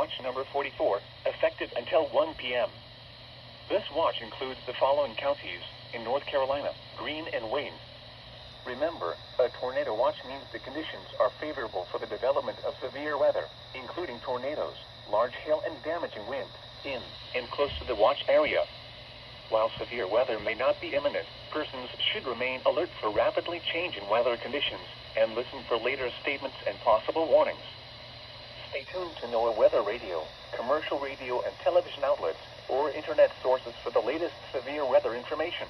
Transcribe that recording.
Watch number 44, effective until 1 p.m. This watch includes the following counties in North Carolina: Greene and Wayne. Remember, a tornado watch means the conditions are favorable for the development of severe weather, including tornadoes, large hail, and damaging winds in and close to the watch area. While severe weather may not be imminent, persons should remain alert for rapidly changing weather conditions and listen for later statements and possible warnings. Stay tuned to NOAA weather radio, commercial radio and television outlets, or internet sources for the latest severe weather information.